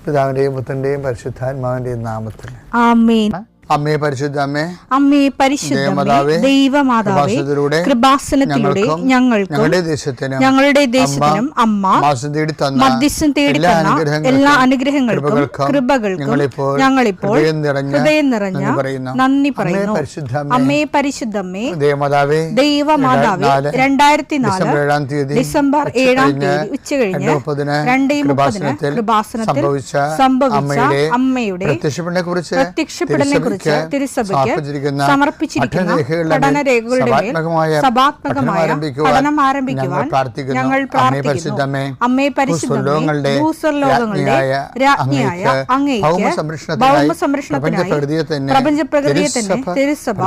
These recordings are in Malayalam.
പിതാവിന്റെയും പുത്രന്റെയും പരിശുദ്ധാത്മാവിന്റെയും നാമത്തിൽ ആമേൻ. അമ്മേ പരിശുദ്ധ അമ്മേ, അമ്മേ പരിശുദ്ധമേ, ദൈവമാതാവേ, കൃപാസനത്തിലൂടെ ഞങ്ങൾക്കും ഞങ്ങളുടെ ദേശത്തിനും അമ്മ മധ്യസ്ഥം തേടിത്തന്ന എല്ലാ അനുഗ്രഹങ്ങൾക്കും കൃപകൾക്കും ഞങ്ങളിപ്പോൾ ഹൃദയം നിറഞ്ഞ നന്ദി പറയുന്നു. അമ്മേ പരിശുദ്ധമ്മേ, ദൈവമാതാവേ, 2004 ഡിസംബർ 7 ഉച്ചകഴിഞ്ഞ് 2:30 കൃപാസനത്തിൽ സംഭവിച്ച അമ്മയുടെ പ്രത്യക്ഷപ്പെടലിനെ കുറിച്ച് തിരുസഭയ്ക്ക് സമർപ്പിച്ചിരിക്കുന്ന പഠനരേഖകളുടെ മേൽ സഭാത്മകമായ പഠനം ആരംഭിക്കുവാൻ ഞങ്ങൾ പ്രാർത്ഥിക്കുന്നു. അമ്മേ പരിശുദ്ധമേ, ഭൂസ്വർലോകങ്ങളുടെ രാജ്ഞിയായ അങ്ങേയ്ക്ക് ഭൗമസംരക്ഷണത്തിനായി പ്രപഞ്ചപ്രകൃതിയെ തന്നെ തിരുസഭ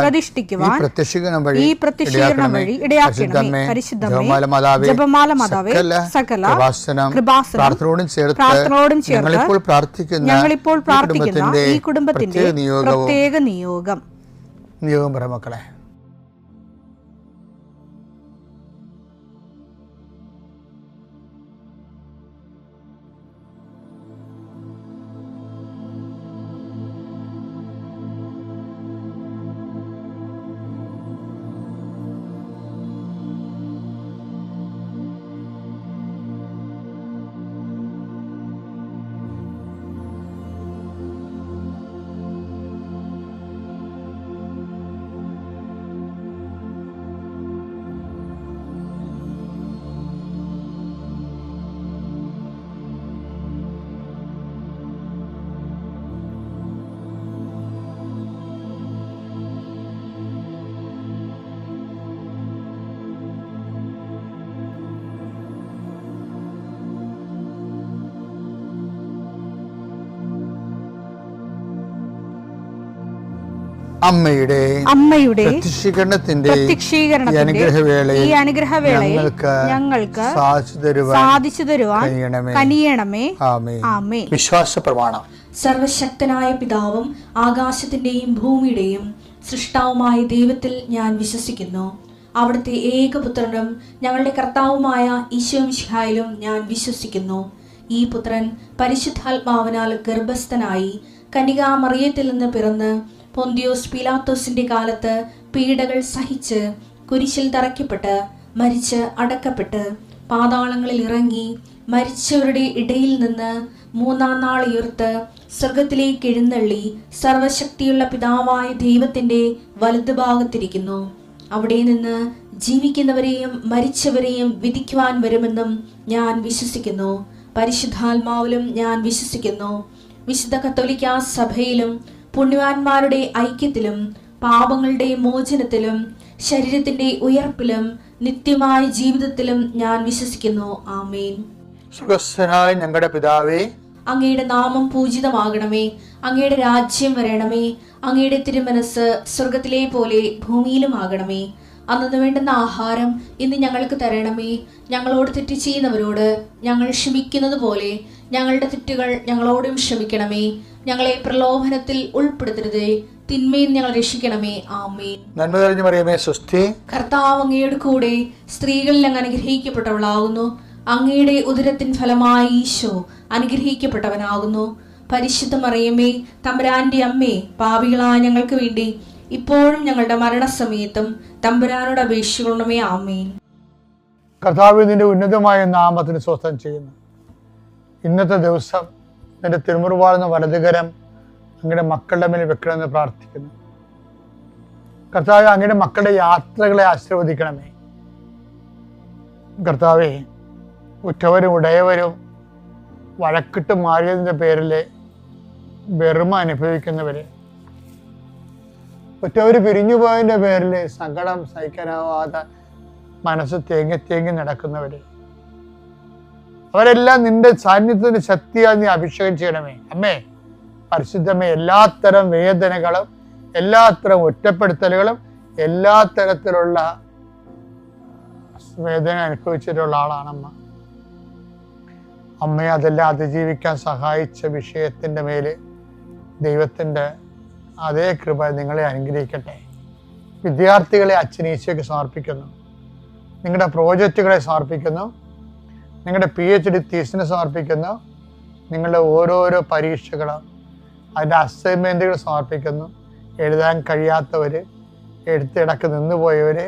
പ്രതിഷ്ഠിക്കുവാൻ ഈ പ്രത്യക്ഷീകരണം വഴി ഇടയാക്കണമേ. പരിശുദ്ധമേ, ജപമാല മാതാവേ, സകല കൃപാസനം പ്രാർത്ഥനയോടും ചേർത്ത് ഞങ്ങളിപ്പോൾ പ്രാർത്ഥിക്കുന്ന ഈ കുടുംബത്തിന്റെ പ്രത്യേക നിയോഗം പറ മക്കളെ. അമ്മയുടെ പ്രത്യക്ഷീകരണത്തിന്റെ ഈ അനുഗ്രഹവേളയിൽ ഞങ്ങൾക്ക് സാധിച്ചു തരുവാൻ കനിയണമേ. ആമേൻ. വിശ്വാസ പ്രമാണം. സർവശക്തനായ പിതാവും ആകാശത്തിന്റെയും ഭൂമിയുടെയും സൃഷ്ടാവുമായ ദൈവത്തിൽ ഞാൻ വിശ്വസിക്കുന്നു. അവിടുത്തെ ഏകപുത്രനും ഞങ്ങളുടെ കർത്താവുമായ ഈശോമിശിഹായിലും ഞാൻ വിശ്വസിക്കുന്നു. ഈ പുത്രൻ പരിശുദ്ധാത്മാവിനാൽ ഗർഭസ്ഥനായി കന്യകാമറിയത്തിൽ നിന്ന് പിറന്ന് പൊന്തിയോസ് പീലാത്തോസിന്റെ കാലത്ത് പീഡകൾ സഹിച്ച് കുരിശിൽ തറയ്ക്കപ്പെട്ട് മരിച്ച് അടക്കപ്പെട്ട് പാതാളങ്ങളിൽ ഇറങ്ങി മരിച്ചവരുടെ ഇടയിൽ നിന്ന് 3-ാം നാൾ ഉയർത്ത് സ്വർഗത്തിലേക്ക് എഴുന്നള്ളി സർവശക്തിയുള്ള പിതാവായ ദൈവത്തിന്റെ വലതുഭാഗത്തിരിക്കുന്നു. അവിടെ നിന്ന് ജീവിക്കുന്നവരെയും മരിച്ചവരെയും വിധിക്കുവാൻ വരുമെന്നും ഞാൻ വിശ്വസിക്കുന്നു. പരിശുദ്ധാത്മാവിലും ഞാൻ വിശ്വസിക്കുന്നു. വിശുദ്ധ കത്തോലിക്കാ സഭയിലും പുണ്യവാന്മാരുടെ ഐക്യത്തിലും പാപങ്ങളുടെ മോചനത്തിലും ശരീരത്തിന്റെ ഉയർപ്പിലും നിത്യമായ ജീവിതത്തിലും ഞാൻ വിശ്വസിക്കുന്നു. ആമേൻ. സ്വർഗ്ഗസ്ഥനായ ഞങ്ങളുടെ പിതാവേ, അങ്ങയുടെ നാമം പൂജിതമാകണമേ. അങ്ങയുടെ രാജ്യം വരണമേ. അങ്ങയുടെ തിരുമനസ് സ്വർഗത്തിലെ പോലെ ഭൂമിയിലും ആകണമേ. അന്നു വേണ്ടുന്ന ആഹാരം ഇന്ന് ഞങ്ങൾക്ക് തരണമേ. ഞങ്ങളോട് തെറ്റ് ചെയ്യുന്നവരോട് ഞങ്ങൾ ക്ഷമിക്കുന്നത് പോലെ ഞങ്ങളുടെ തെറ്റുകൾ ഞങ്ങളോടും ക്ഷമിക്കണമേ. ഞങ്ങളെ പ്രലോഭനത്തിൽ ഉൾപ്പെടുത്തരുതേ, തിന്മയിൽ ഞങ്ങൾ രക്ഷിക്കണമേ. ആമേൻ. നന്മ നിറഞ്ഞ മറിയമേ, സ്വസ്തി. കർത്താവ് അങ്ങയുടെ കൂടെ സ്ത്രീകളിൽ അങ്ങ് അനുഗ്രഹിക്കപ്പെട്ടവളാകുന്നു. അങ്ങയുടെ ഉദരത്തിൻ ഫലമായി ഈശോ അനുഗ്രഹിക്കപ്പെട്ടവനാകുന്നു. പരിശുദ്ധ മറിയമേ, തമ്പുരാന്റെ അമ്മേ, പാപികളായ ഞങ്ങൾക്ക് വേണ്ടി ഇപ്പോഴും ഞങ്ങളുടെ മരണസമയത്തും തമ്പുരാനോട് അപേക്ഷിക്കണമേ. ആമേൻ. കർത്താവ് നിന്റെ ഉന്നതമായ നാമത്തിന് സ്വസ്ഥം ചെയ്യുന്നു. ഇന്നത്തെ ദിവസം നിന്റെ തിരുമുറുവാളുന്ന വലതുകരം അങ്ങയുടെ മക്കളുടെ മേൽ വെക്കണമെന്ന് പ്രാർത്ഥിക്കുന്നു. കർത്താവ് അങ്ങയുടെ മക്കളുടെ യാത്രകളെ ആശീർവദിക്കണമേ. കർത്താവെ, ഉറ്റവരും ഉടയവരും വഴക്കിട്ട് മാറിയതിൻ്റെ പേരിൽ വെറുമ അനുഭവിക്കുന്നവരെ, ഉറ്റവർ പിരിഞ്ഞുപോയതിൻ്റെ പേരിൽ സങ്കടം സഹിക്കാനാവാതെ മനസ്സ് തേങ്ങി നടക്കുന്നവരെ, അവരെല്ലാം നിന്റെ സാന്നിധ്യത്തിന്റെ ശക്തിയാൽ നീ അഭിഷേകം ചെയ്യണമേ. അമ്മേ പരിശുദ്ധമേ, എല്ലാത്തരം വേദനകളും എല്ലാത്തരം ഒറ്റപ്പെടുത്തലുകളും എല്ലാ തരത്തിലുള്ള വേദന അനുഭവിച്ചിട്ടുള്ള ആളാണമ്മ. അമ്മയെ അതെല്ലാം അതിജീവിക്കാൻ സഹായിച്ച വിഷയത്തിൻ്റെ മേൽ ദൈവത്തിൻ്റെ അതേ കൃപ നിങ്ങളെ അനുഗ്രഹിക്കട്ടെ. വിദ്യാർത്ഥികളെ അച്ഛനീശയ്ക്ക് സമർപ്പിക്കുന്നു. നിങ്ങളുടെ പ്രോജക്റ്റുകളെ സമർപ്പിക്കുന്നു. നിങ്ങളുടെ PhD തീസിനെ സമർപ്പിക്കുന്നു. നിങ്ങളുടെ ഓരോരോ പരീക്ഷകളും അതിൻ്റെ അസൈൻമെൻറ്റുകൾ സമർപ്പിക്കുന്നു. എഴുതാൻ കഴിയാത്തവർ, എഴുത്തിടക്ക് നിന്നുപോയവർ,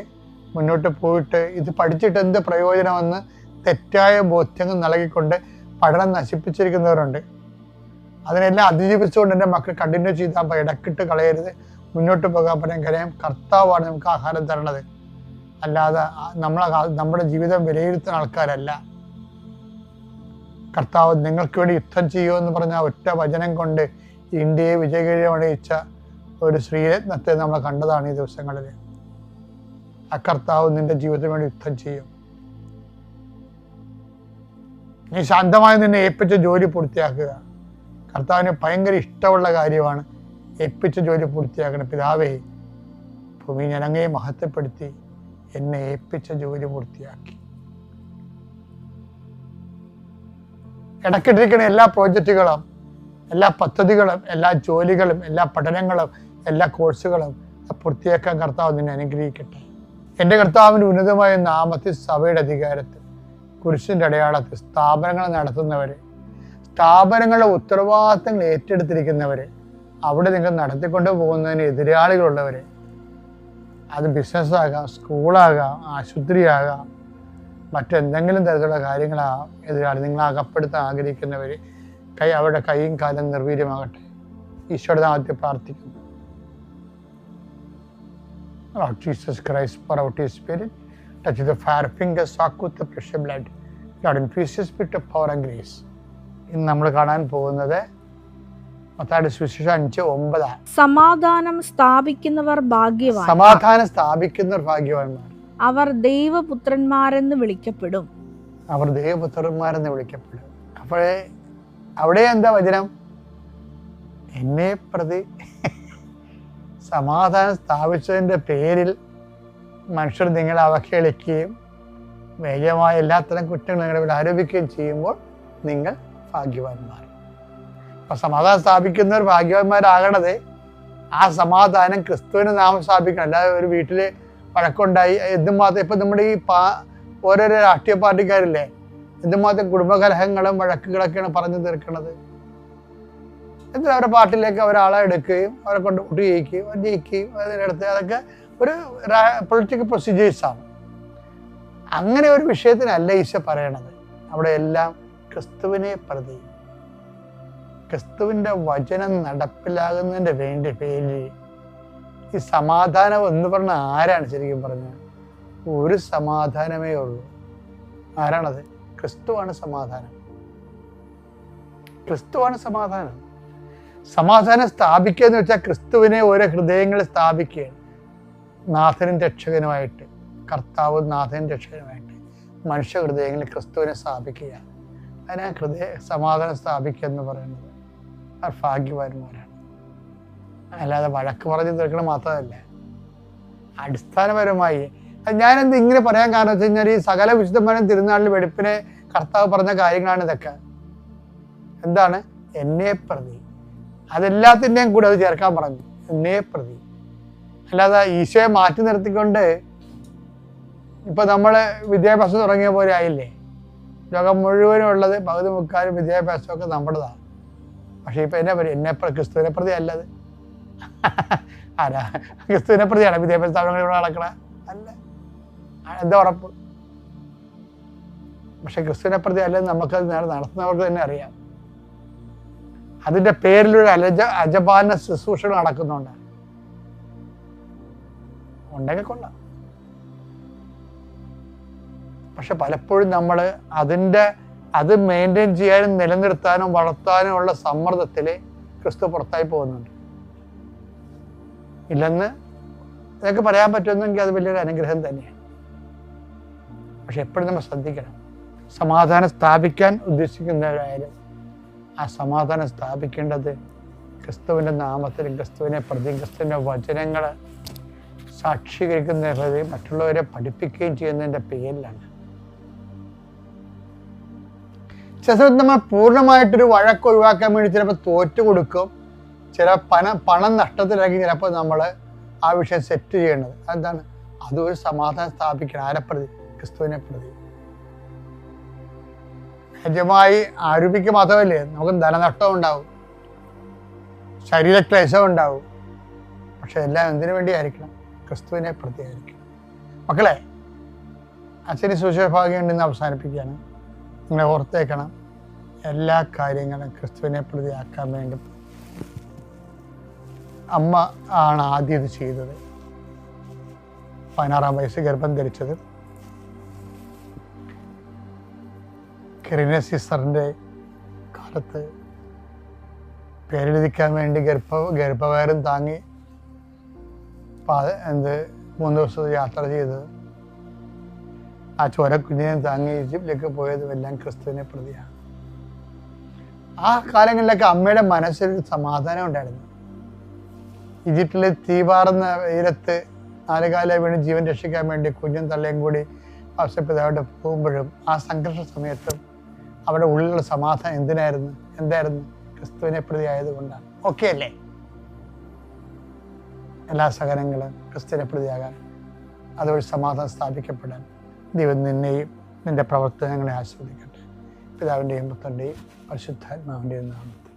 മുന്നോട്ട് പോയിട്ട് ഇത് പഠിച്ചിട്ട് എന്ത് പ്രയോജനമെന്ന് തെറ്റായ ബോധ്യങ്ങൾ നൽകിക്കൊണ്ട് പഠനം നശിപ്പിച്ചിരിക്കുന്നവരുണ്ട്. അതിനെല്ലാം അതിജീവിച്ചുകൊണ്ട് എൻ്റെ മക്കൾ കണ്ടിന്യൂ ചെയ്താൽ ഇടക്കിട്ട് കളയരുത്, മുന്നോട്ട് പോകാൻ പറയാൻ കാര്യം കർത്താവാണ് നമുക്ക് ആഹാരം തരണത്, അല്ലാതെ നമ്മുടെ ജീവിതം വിലയിരുത്തുന്ന ആൾക്കാരല്ല. കർത്താവ് നിങ്ങൾക്ക് വേണ്ടി യുദ്ധം ചെയ്യുമെന്ന് പറഞ്ഞ ഒറ്റ വചനം കൊണ്ട് ഇന്ത്യയെ വിജയകരമണിയിച്ച ഒരു ശ്രീരത്നത്തെ നമ്മൾ കണ്ടതാണ് ഈ ദിവസങ്ങളിൽ. ആ കർത്താവ് നിന്റെ ജീവിതത്തിന് വേണ്ടി യുദ്ധം ചെയ്യും. നീ ശാന്തമായി നിന്നെ ഏൽപ്പിച്ച ജോലി പൂർത്തിയാക്കുക. കർത്താവിന് ഭയങ്കര ഇഷ്ടമുള്ള കാര്യമാണ് ഏൽപ്പിച്ച ജോലി പൂർത്തിയാക്കണം. പിതാവേ, ഭൂമി ഞാൻ അങ്ങയെ മഹത്വപ്പെടുത്തി എന്നെ ഏൽപ്പിച്ച ജോലി പൂർത്തിയാക്കി. ഇടയ്ക്കിട്ടിരിക്കുന്ന എല്ലാ പ്രോജക്റ്റുകളും, എല്ലാ പദ്ധതികളും, എല്ലാ ജോലികളും, എല്ലാ പഠനങ്ങളും, എല്ലാ കോഴ്സുകളും പൂർത്തിയാക്കാൻ കർത്താവ് നിന്നെ അനുഗ്രഹിക്കട്ടെ. എൻ്റെ കർത്താവിൻ്റെ ഉന്നതമായ നാമത്തിൽ, സഭയുടെ അധികാരത്തിൽ, കുരിശിൻ്റെ അടയാളത്തിൽ സ്ഥാപനങ്ങൾ നടത്തുന്നവരെ, സ്ഥാപനങ്ങളുടെ ഉത്തരവാദിത്തങ്ങൾ ഏറ്റെടുത്തിരിക്കുന്നവരെ, അവിടെ നിങ്ങൾ നടത്തിക്കൊണ്ട് പോകുന്നതിന് എതിരാളികളുള്ളവരെ, അത് ബിസിനസ്സാകാം, സ്കൂളാകാം, ആശുപത്രിയാകാം, മറ്റെന്തെങ്കിലും തരത്തിലുള്ള കാര്യങ്ങളാകാം, എതിരാളി നിങ്ങൾ അകപ്പെടുത്താൻ ആഗ്രഹിക്കുന്നവർ അവരുടെ കൈയും കാലം നിർവീര്യമാകട്ടെ. ഈശോയുടെ നാമത്തിൽ പ്രാർത്ഥിക്കുന്നു. Lord Jesus Christ, pour out His Spirit, touch the fire fingers, soak with the precious blood. Lord, infuse His Spirit of power and grace. ഇന്ന് നമ്മൾ കാണാൻ പോകുന്നത് മത്തായിയുടെ സുവിശേഷം 5:9. സമാധാനം സ്ഥാപിക്കുന്നവർ ഭാഗ്യവാൻ. സമാധാനം സ്ഥാപിക്കുന്നവർ ഭാഗ്യവാന്മാർ. അവർ ദൈവപുത്രന്മാരെന്ന് വിളിക്കപ്പെടും. അവർ ദൈവപുത്രന്മാരെന്ന് വിളിക്കപ്പെടും. അപ്പോഴേ അവിടെ എന്താ വചനം? എന്നെ പ്രതി സമാധാനം സ്ഥാപിച്ചതിൻ്റെ പേരിൽ മനുഷ്യർ നിങ്ങളെ അവഹേളിക്കുകയും വേഗമായ എല്ലാത്തരം കുറ്റങ്ങൾ നിങ്ങളുടെ മേൽ ആരോപിക്കുകയും ചെയ്യുമ്പോൾ നിങ്ങൾ ഭാഗ്യവാന്മാർ. അപ്പം സമാധാനം സ്ഥാപിക്കുന്നവർ ഭാഗ്യവാന്മാരാകണത് ആ സമാധാനം ക്രിസ്തുവിന് നാമം സ്ഥാപിക്കണം. അല്ലാതെ ഒരു വീട്ടിൽ വഴക്കുണ്ടായി എന്തുമാത്രം ഇപ്പം നമ്മുടെ ഈ ഓരോരോ രാഷ്ട്രീയ പാർട്ടിക്കാരില്ലേ, എന്തുമാത്രം കുടുംബകലഹങ്ങളും വഴക്കുകളൊക്കെയാണ് പറഞ്ഞു തീർക്കുന്നത്. എന്നിട്ട് അവരുടെ പാർട്ടിയിലേക്ക് ഒരാളെ എടുക്കുകയും അവരെ കൊണ്ട് വോട്ട് ജയിക്കുകയും അതിനടുത്ത് അതൊക്കെ ഒരു പൊളിറ്റിക്കൽ പ്രൊസീജിയേഴ്സാണ്. അങ്ങനെ ഒരു വിഷയത്തിനല്ല ഈശോ പറയണത്. അവിടെ എല്ലാം ക്രിസ്തുവിനെ പ്രതി, ക്രിസ്തുവിൻ്റെ വചനം നടപ്പിലാകുന്നതിൻ്റെ പേരിൽ ഈ സമാധാനം എന്ന് പറഞ്ഞ ആരാണ് ശരിക്കും പറഞ്ഞത്? ഒരു സമാധാനമേ ഉള്ളൂ. ആരാണത്? ക്രിസ്തുവാണ് സമാധാനം. ക്രിസ്തുവാണ് സമാധാനം. സമാധാനം സ്ഥാപിക്കുക എന്ന് വെച്ചാൽ ക്രിസ്തുവിനെ ഓരോ ഹൃദയങ്ങളിൽ സ്ഥാപിക്കുകയാണ്. നാഥനും രക്ഷകനുമായിട്ട്, കർത്താവും നാഥനും രക്ഷകനുമായിട്ട് മനുഷ്യ ഹൃദയങ്ങളിൽ ക്രിസ്തുവിനെ സ്ഥാപിക്കുക. അതിനാ സമാധാനം സ്ഥാപിക്കുക എന്ന് പറയുന്നത്. അവർ ഭാഗ്യവാന്മാരാണ്. അല്ലാതെ വഴക്ക് പറഞ്ഞ് തീർക്കണം മാത്രമല്ല, അടിസ്ഥാനപരമായി ഞാനെന്ത് ഇങ്ങനെ പറയാൻ കാരണം വെച്ച് കഴിഞ്ഞാൽ ഈ സകല വിശുദ്ധന്മാരും തിരുനാളിൽ വെടിപ്പിനെ കർത്താവ് പറഞ്ഞ കാര്യങ്ങളാണ് ഇതൊക്കെ. എന്താണ്? എന്നെ പ്രതി, അതെല്ലാത്തിൻ്റെയും കൂടെ അത് ചേർക്കാൻ പറഞ്ഞു. എന്നെ പ്രതി. അല്ലാതെ ഈശോയെ മാറ്റി നിർത്തിക്കൊണ്ട് ഇപ്പം നമ്മൾ വിദ്യാഭ്യാസം തുടങ്ങിയ പോലെ ആയില്ലേ. ലോകം മുഴുവനും ഉള്ളത് പകുതി മുക്കാലും വിദ്യാഭ്യാസമൊക്കെ നമ്മുടേതാണ്. പക്ഷേ ഇപ്പം എന്നെ ക്രിസ്തുവിനെ പ്രതി അല്ലത്. ആരാ ക്രിസ്തുവിനെ പ്രതിയാണ് വിദ്യാഭ്യാസ സ്ഥാപനങ്ങൾ ഇവിടെ നടക്കണ? അല്ല. എന്താ ഉറപ്പ്? പക്ഷെ ക്രിസ്തുവിനെ പ്രതി അല്ലെന്ന് നമുക്കത് നടത്തുന്നവർക്ക് തന്നെ അറിയാം. അതിൻ്റെ പേരിലൊരു അജപാലന ശുശ്രൂഷകൾ നടക്കുന്നുണ്ട്. ഉണ്ടെങ്കിൽ കൊള്ളാം. പക്ഷെ പലപ്പോഴും നമ്മൾ അത് മെയിൻറ്റെയിൻ ചെയ്യാനും നിലനിർത്താനും വളർത്താനും ഉള്ള സമ്മർദ്ദത്തിൽ ക്രിസ്തു പുറത്തായി പോകുന്നുണ്ട്. ഇല്ലെന്ന് നിങ്ങൾക്ക് പറയാൻ പറ്റുമെന്നെങ്കിൽ അത് വലിയൊരു അനുഗ്രഹം തന്നെയാണ്. പക്ഷെ എപ്പോഴും നമ്മൾ ശ്രദ്ധിക്കണം. സമാധാനം സ്ഥാപിക്കാൻ ഉദ്ദേശിക്കുന്നവരായാലും ആ സമാധാനം സ്ഥാപിക്കേണ്ടത് ക്രിസ്തുവിൻ്റെ നാമത്തിൽ, ക്രിസ്തുവിനെ പ്രതി, ക്രിസ്തുവിൻ്റെ വചനങ്ങൾ സാക്ഷീകരിക്കുന്നതിൽ മറ്റുള്ളവരെ പഠിപ്പിക്കുകയും ചെയ്യുന്നതിൻ്റെ പേരിലാണ്. ചില സമയത്ത് നമ്മൾ പൂർണ്ണമായിട്ടൊരു വഴക്ക് ഒഴിവാക്കാൻ വേണ്ടി ചിലപ്പോൾ തോറ്റു കൊടുക്കും. ചില പണം നഷ്ടത്തിലാക്കി ചിലപ്പോൾ നമ്മൾ ആ വിഷയം സെറ്റ് ചെയ്യേണ്ടത്. അതെന്താണ്? അതൊരു സമാധാനം സ്ഥാപിക്കണം. ആരെ പ്രതി? ക്രിസ്തുവിനെ പ്രതി. വ്യാജമായി ആരോപിക്കുക മാത്രമല്ലേ, നമുക്ക് ധനനഷ്ടം ഉണ്ടാവും, ശരീരക്ലേശം ഉണ്ടാവും. പക്ഷെ എല്ലാം എന്തിനു വേണ്ടിയായിരിക്കണം? ക്രിസ്തുവിനെ പ്രതിയായിരിക്കണം. മക്കളെ, അച്ഛന് സുശേഷഭാഗ്യം ഉണ്ടെന്ന് അവസാനിപ്പിക്കുകയാണ്. നിങ്ങളെ ഓർത്തേക്കണം, എല്ലാ കാര്യങ്ങളും ക്രിസ്തുവിനെ പ്രതിയാക്കാൻ വേണ്ടി അമ്മ ആണ് ആദ്യം ഇത് ചെയ്തത്. 16-ാം വയസ്സ് ഗർഭം ധരിച്ചത്. കിറിന സിസ്റ്ററിൻ്റെ കാലത്ത് പേരെഴുതിക്കാൻ വേണ്ടി ഗർഭവയറും താങ്ങി 3 ദിവസത്തെ യാത്ര ചെയ്തത്, ആ ചോരക്കുഞ്ഞിനെ താങ്ങി ഈജിപ്തിലേക്ക് പോയതും എല്ലാം ക്രിസ്തുവിനെ പ്രതിയാണ്. ആ കാലങ്ങളിലൊക്കെ അമ്മയുടെ മനസ്സിൽ സമാധാനം ഉണ്ടായിരുന്നു. ഈജിപ്തിലെ തീപാറുന്ന വെയിലത്ത് 4 കാലം വീണ് ജീവൻ രക്ഷിക്കാൻ വേണ്ടി കുഞ്ഞും തള്ളയും കൂടി അവസരപ്പിതാവിടെ പോകുമ്പോഴും ആ സംഘർഷ സമയത്തും അവിടെ ഉള്ളിലുള്ള സമാധാനം എന്തായിരുന്നു? ക്രിസ്തുവിനെ പ്രതി ആയതുകൊണ്ടാണ്. ഓക്കെ അല്ലേ? എല്ലാ സഹനങ്ങളും ക്രിസ്തുവിനെ പ്രതിയാകാൻ, അതുവഴി സമാധാനം സ്ഥാപിക്കപ്പെടാൻ ദൈവം നിന്നെയും നിന്റെ പ്രവർത്തനങ്ങളെ ആസ്വദിക്കട്ടെ. പിതാവിൻ്റെയും പുത്രൻ്റെയും പരിശുദ്ധാത്മാവിൻ്റെയും നാമത്തിൽ.